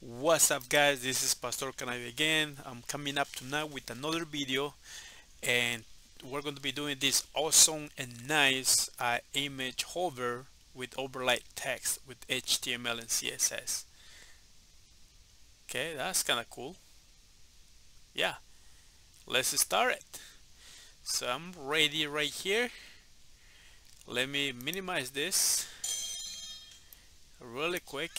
What's up, guys? This is Pastor Canavi again. I'm coming up tonight with another video, and we're going to be doing this awesome and nice image hover with overlay text with HTML and CSS. Okay, that's kind of cool. Yeah, let's start it. So I'm ready right here. Let me minimize this really quick.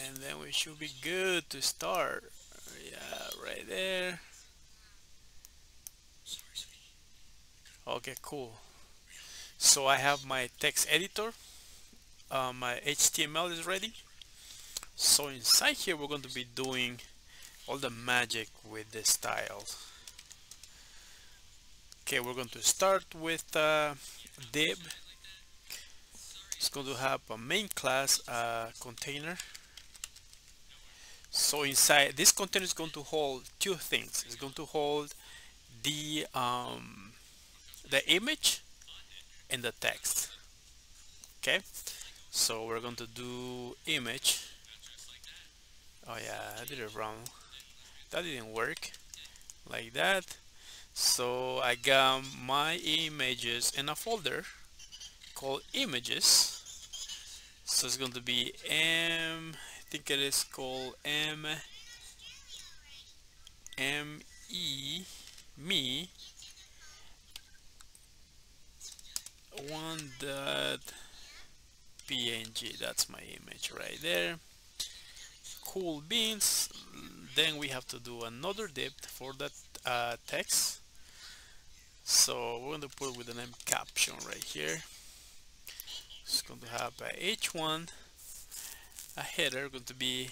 And then we should be good to start. Yeah, right there. Okay, cool. So I have my text editor. My HTML is ready. So inside here we're going to be doing all the magic with the styles. Okay, we're going to start with div. It's going to have a main class container. So inside this container is going to hold two things. It's going to hold the image and the text. Okay, so we're going to do image. Oh yeah, I did it wrong. That didn't work like that. So I got my images in a folder called images. So it's going to be I think it is called me one dot png. That's my image right there. Cool beans. Then we have to do another div for that text. So we're going to put with the name caption right here. It's going to have a h1, a header, going to be,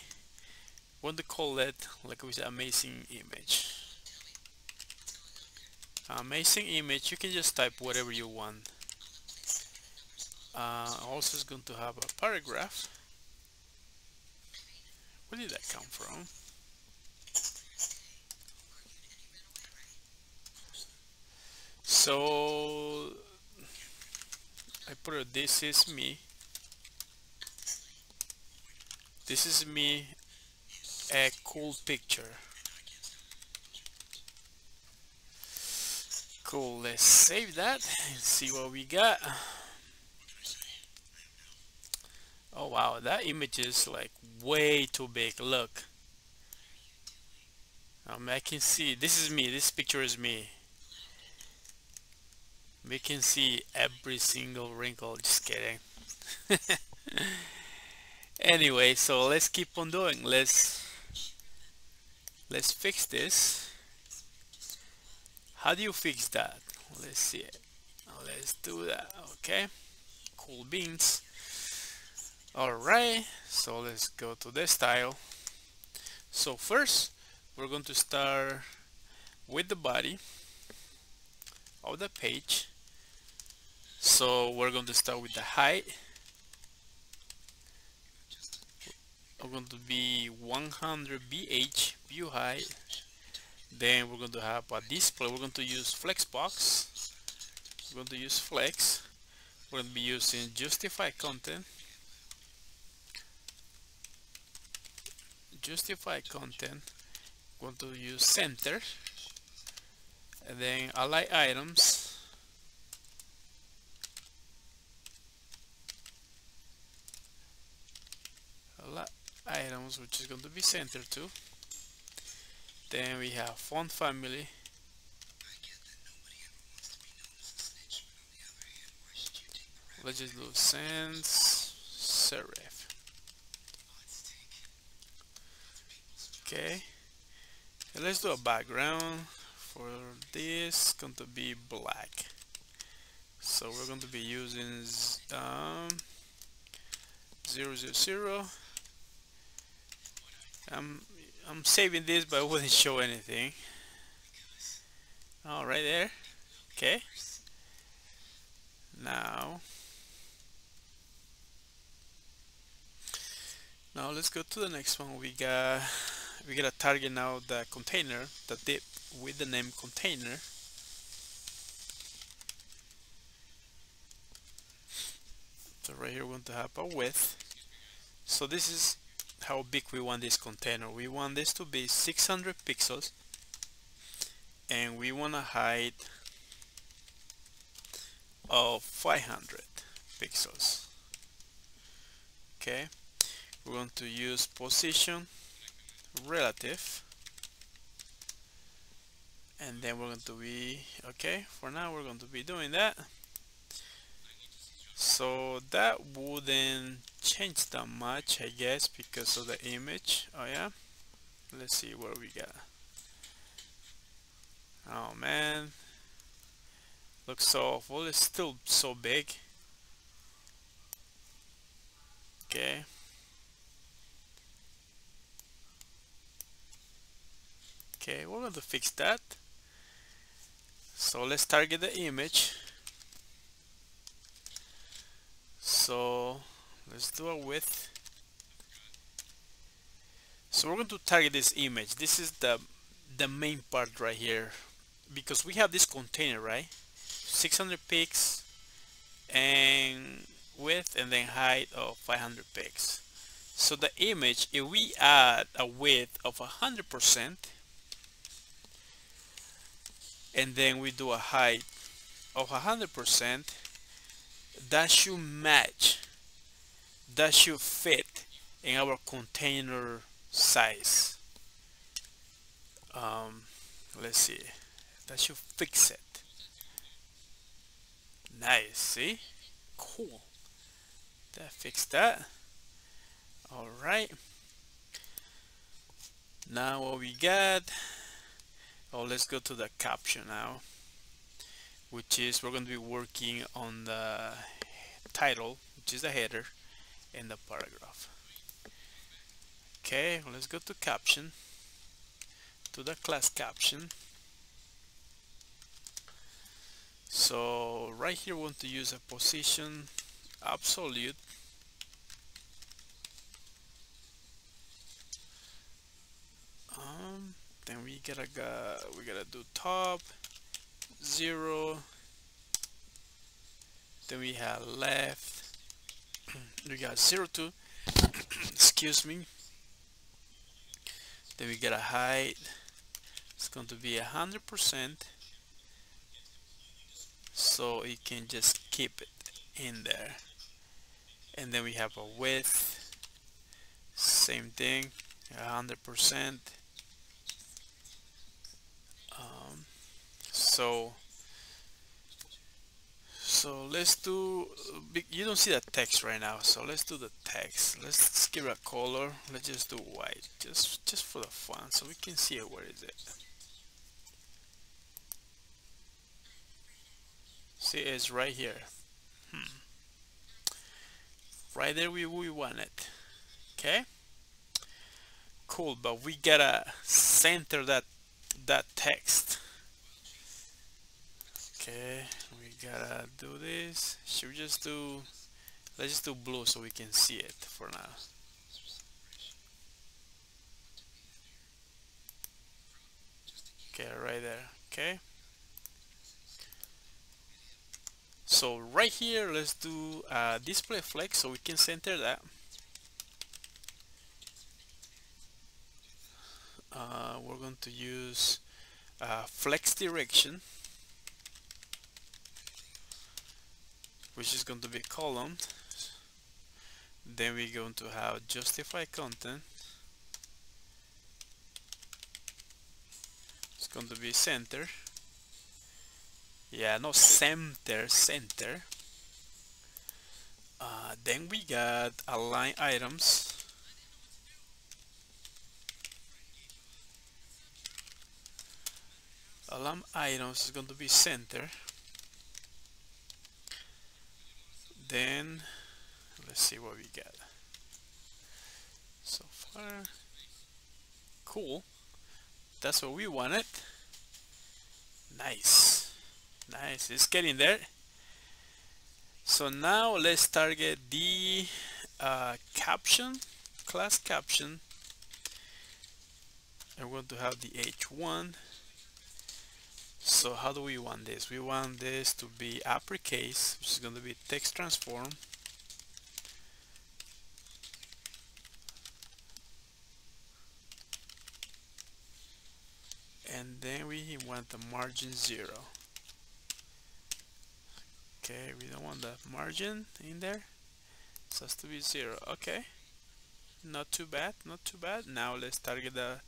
want to call it like with amazing image. Amazing image. You can just type whatever you want. Also, it's going to have a paragraph. Where did that come from? So I put it, this is me. This is me, a cool picture. Cool, let's save that and see what we got. Oh wow, that image is like way too big. Look, I can see this is me. This picture is me. We can see every single wrinkle. Just kidding. Anyway, so let's keep on doing. Let's fix this. How do you fix that? Let's see it. Let's do that. Okay. Cool beans. Alright, so let's go to the style. So first we're going to start with the body of the page. So we're going to start with the height. I'm going to be 100 BH view height. Then we're going to have a display. We're going to use flexbox. We're going to use flex. We're going to be using justify content. Justify content. We're going to use center. And then align items. Align items, which is going to be center too. Then we have font family. Let's just do sans serif. Okay, and let's do a background. For this, going to be black. So we're going to be using 000. I'm saving this, but I wouldn't show anything. Oh, right there. Okay. Now let's go to the next one. We got a target now, the container, the div with the name container. So right here we're going to have a width. So this is how big we want this container. We want this to be 600 pixels, and we want a height of 500 pixels. Okay, we're going to use position relative, and then we're going to be okay. For now we're going to be doing that. So that wouldn't change that much, I guess, because of the image. Oh yeah, let's see what we got. Oh man, looks so awful. It's still so big. Okay, okay, we're going to fix that. So let's target the image. So let's do a width. So we're going to target this image. This is the main part right here, because we have this container, right? 600 pixels and width, and then height of 500 pixels. So the image, if we add a width of 100% and then we do a height of 100%, that should match, that should fit in our container size. Let's see, that should fix it. Nice, see? Cool. That fixed that. All right. Now what we got? Oh, let's go to the caption now, which is we're going to be working on the title, which is the header, and the paragraph. Okay, let's go to caption, to the class caption. So right here we want to use a position absolute. Then we gotta do top 0. Then we have left. We got 0 to excuse me. Then we get a height. It's going to be 100%, so you can just keep it in there. And then we have a width, same thing, 100%. So let's do, you don't see the text right now, so let's do the text. Let's give it a color. Let's just do white, just for the fun, so we can see it. Where is it? See, it's right here. Right there, we want it. Okay, cool, but we gotta center that text. Okay, we gotta do this. Should we just do, let's just do blue so we can see it for now. Okay, right there. Okay, so right here, let's do display flex so we can center that. We're going to use flex direction, which is going to be column. Then we're going to have justify content. It's going to be center. Yeah, no, center. Then we got align items. Align items is going to be center. Then let's see what we got so far. Cool, that's what we wanted. Nice, it's getting there. So now let's target the caption, class caption, and we're going to have the h1. So how do we want this? We want this to be uppercase, which is going to be text transform. and then we want the margin 0. Okay, we don't want that margin in there, so it has to be 0. Okay, not too bad, not too bad. Now let's target the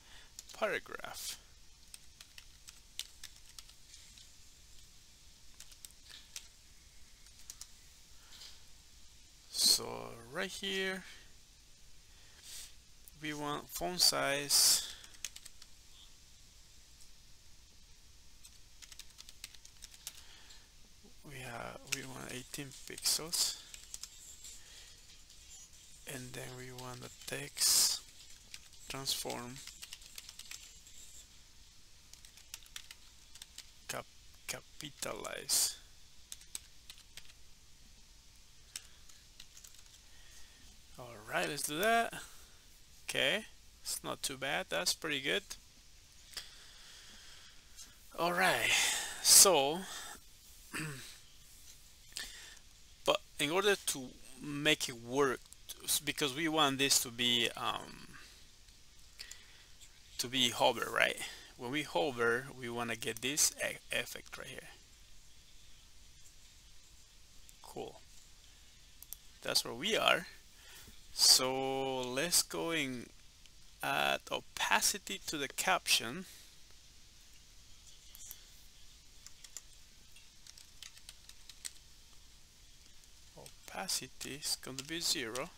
paragraph. So right here we want font size we want 18 pixels, and then we want the text transform capitalize. All right, let's do that. Okay, it's not too bad, that's pretty good. All right, so but in order to make it work, because we want this to be hover, right? When we hover, we want to get this effect right here. Cool, that's where we are. So let's go and add opacity to the caption. Opacity is going to be 0,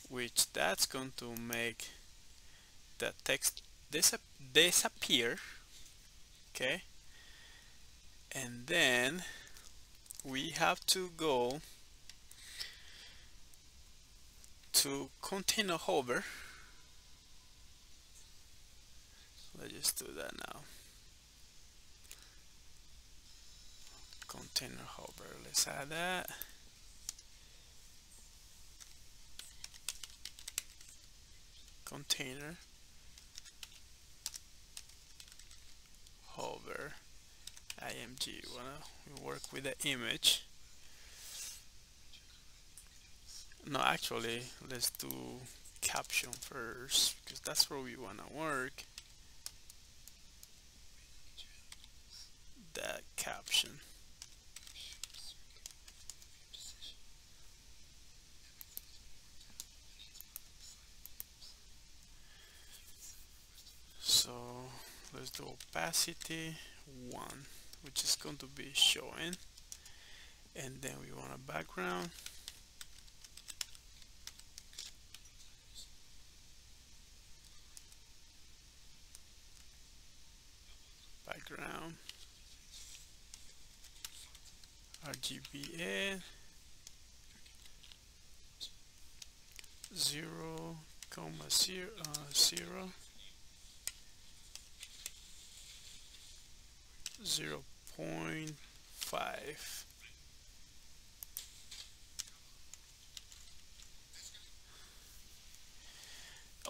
which that's going to make the text disappear. Okay, and then we have to go to container hover. Let's just do that now. Container hover, let's add that. Container hover img. We work with the image. No, actually, let's do caption first, because that's where we want to work. That caption. So let's do opacity 1, which is going to be showing, and then we want a background. Background RGBA 0, 0.5.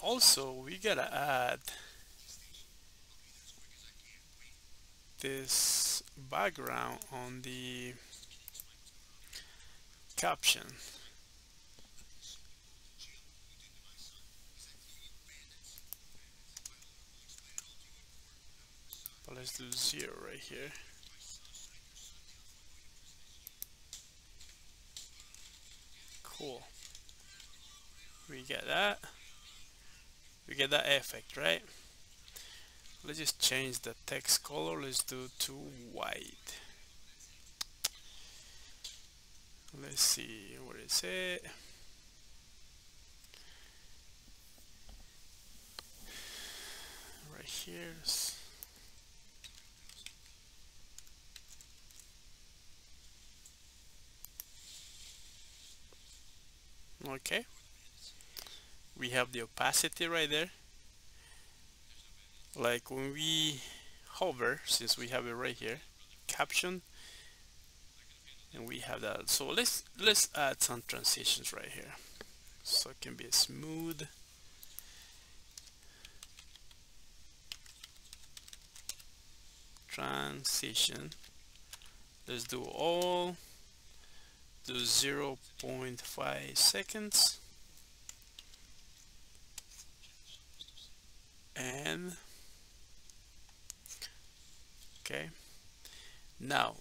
Also, we gotta add this background on the caption. But let's do 0 right here. Cool. We get that. We get that effect, right? Let's just change the text color. Let's do to white. Let's see, where is it? Right here. Okay, we have the opacity right there. Like when we hover, since we have it right here, caption, and we have that. So let's add some transitions right here, so it can be a smooth. Transition. Let's do all. Do 0.5 seconds. And Okay, now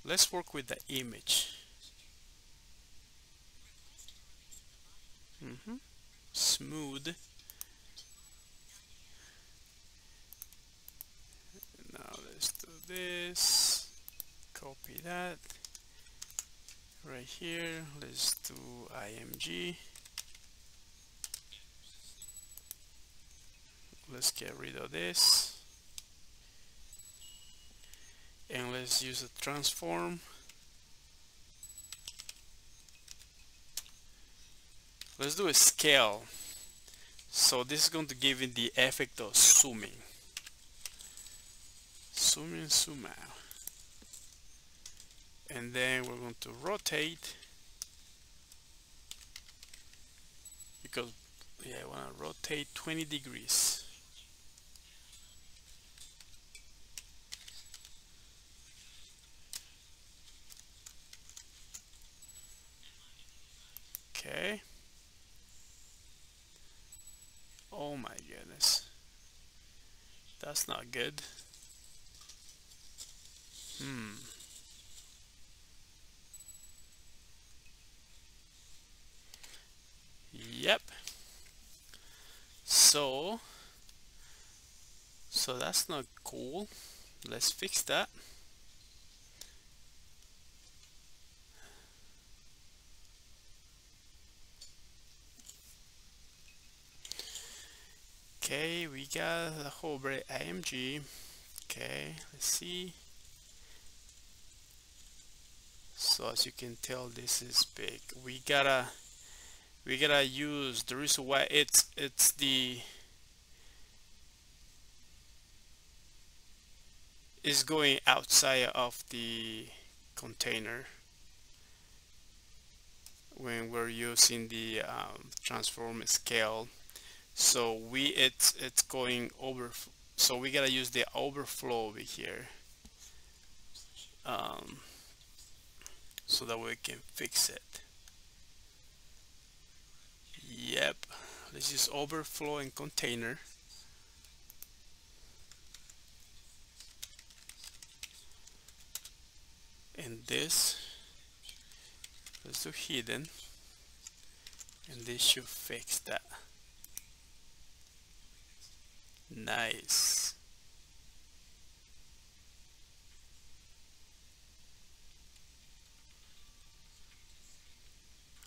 let's work with the image. Smooth. Now let's do this, copy that right here. Let's do img. Let's get rid of this and let's use a transform. Let's do a scale. So this is going to give it the effect of zooming. Zoom in, zoom out. And then we're going to rotate, because I want to rotate 20 degrees. Okay. Oh my goodness. That's not good. Yep. So that's not cool. Let's fix that. Okay, we got the whole IMG. Okay, let's see. So as you can tell, this is big. We gotta use the reason why it's going outside of the container when we're using the transform scale. So it's going over, so we gotta use the overflow over here, so that we can fix it. Yep, let's use overflow and container, and this let's do hidden, and this should fix that. Nice.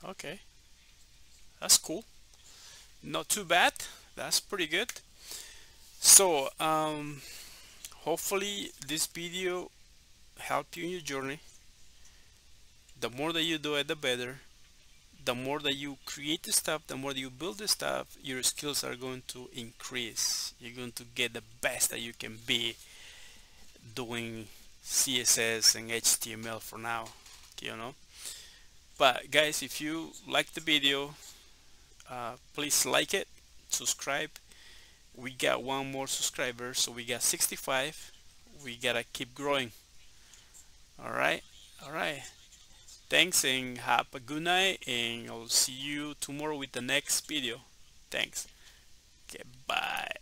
Okay, that's cool. Not too bad. That's pretty good. So hopefully this video helped you in your journey. The more that you do it, the better. The more that you create the stuff, the more that you build the stuff, your skills are going to increase. You're going to get the best that you can be doing CSS and HTML for now, you know. But guys, if you like the video, please like it, subscribe. We got one more subscriber, so we got 65. We gotta keep growing. All right, all right. Thanks and have a good night, and I'll see you tomorrow with the next video. Thanks. Okay, bye.